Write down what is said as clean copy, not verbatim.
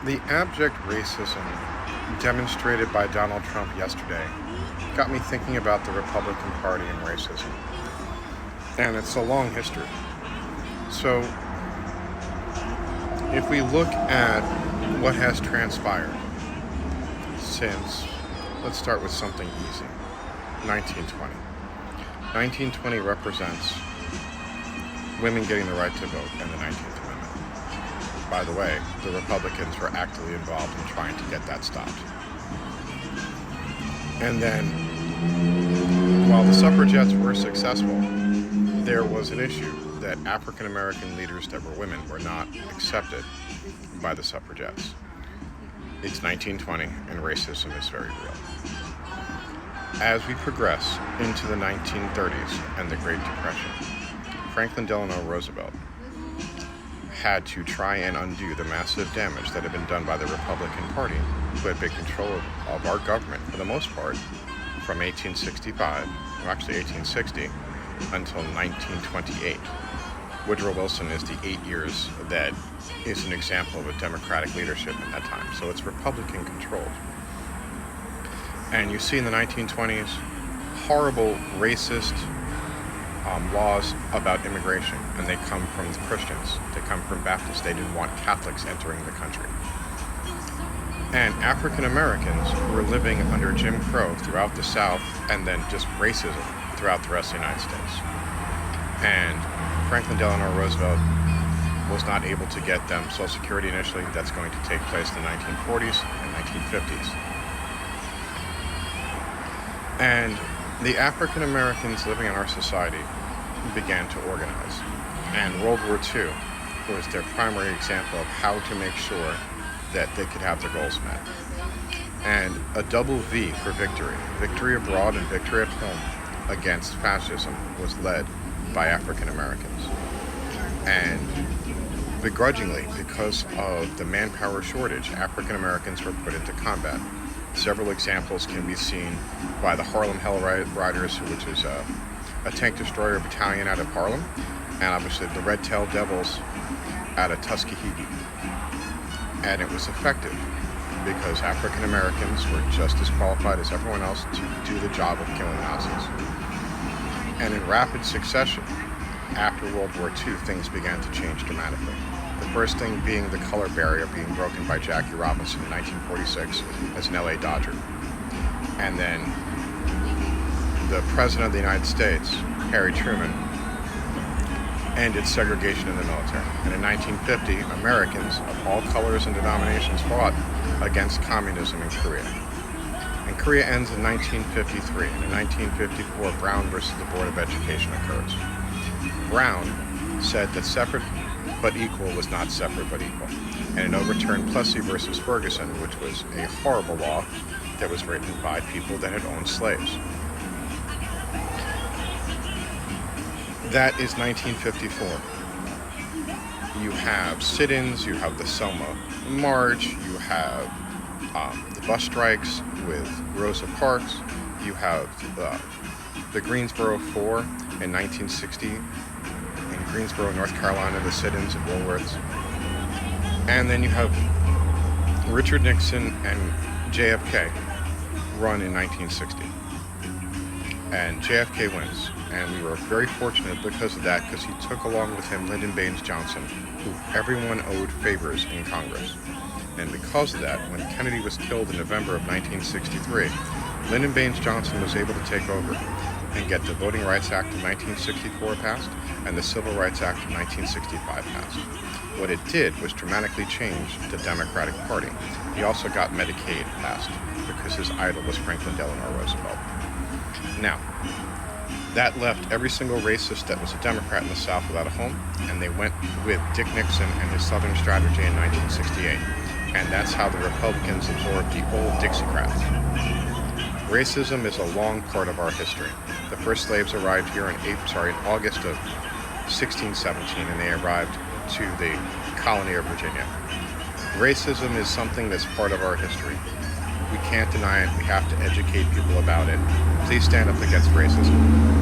The abject racism demonstrated by Donald Trump yesterday got me thinking about the Republican Party and racism. And it's a long history. So, if we look at what has transpired since, let's start with something easy, 1920. 1920 represents women getting the right to vote and the 19th Amendment. By the way, the Republicans were actively involved in trying to get that stopped. And then, while the suffragettes were successful, there was an issue that African American leaders that were women were not accepted by the suffragettes. It's 1920 and racism is very real. As we progress into the 1930s and the Great Depression, Franklin Delano Roosevelt had to try and undo the massive damage that had been done by the Republican Party, who had been control of our government for the most part from 1865, or actually 1860, until 1928. Woodrow Wilson is the 8 years that is an example of a Democratic leadership at that time. So it's Republican controlled. And you see in the 1920s horrible racist laws about immigration, and they come from the Christians. They come from Baptists. They didn't want Catholics entering the country. And African Americans were living under Jim Crow throughout the South, and then just racism throughout the rest of the United States. And Franklin Delano Roosevelt was not able to get them Social Security initially. That's going to take place in the 1940s and 1950s. And the African Americans living in our society began to organize. And World War II was their primary example of how to make sure that they could have their goals met. And a double V for victory, victory abroad and victory at home against fascism, was led by African Americans. And begrudgingly, because of the manpower shortage, African Americans were put into combat. Several examples can be seen by the Harlem Hell Riders, which is a tank destroyer battalion out of Harlem, and obviously the Red Tail Devils out of Tuskegee. And it was effective because African Americans were just as qualified as everyone else to do the job of killing Nazis. And in rapid succession, after World War II, things began to change dramatically. The first thing being the color barrier being broken by Jackie Robinson in 1946 as an LA Dodger. And then the President of the United States, Harry Truman, ended segregation in the military. And in 1950, Americans of all colors and denominations fought against communism in Korea. And Korea ends in 1953, and in 1954, Brown versus the Board of Education occurs. Brown said that separate but equal was not separate but equal, and it overturned Plessy versus Ferguson, which was a horrible law that was written by people that had owned slaves. That is 1954. You have sit-ins, you have the Selma March, you have the bus strikes with Rosa Parks, you have the Greensboro Four in 1960 in Greensboro, North Carolina, the sit-ins at Woolworths. And then you have Richard Nixon and JFK run in 1960. And JFK wins. And we were very fortunate because of that, because he took along with him Lyndon Baines Johnson, who everyone owed favors in Congress. And because of that, when Kennedy was killed in November of 1963, Lyndon Baines Johnson was able to take over and get the Voting Rights Act of 1964 passed and the Civil Rights Act of 1965 passed. What it did was dramatically change the Democratic Party. He also got Medicaid passed because his idol was Franklin Delano Roosevelt. Now, that left every single racist that was a Democrat in the South without a home, and they went with Dick Nixon and his Southern strategy in 1968. And that's how the Republicans absorbed the old Dixiecrats. Racism is a long part of our history. The first slaves arrived here in August of 1617, and they arrived to the colony of Virginia. Racism is something that's part of our history. We can't deny it. We have to educate people about it. Please stand up against racism.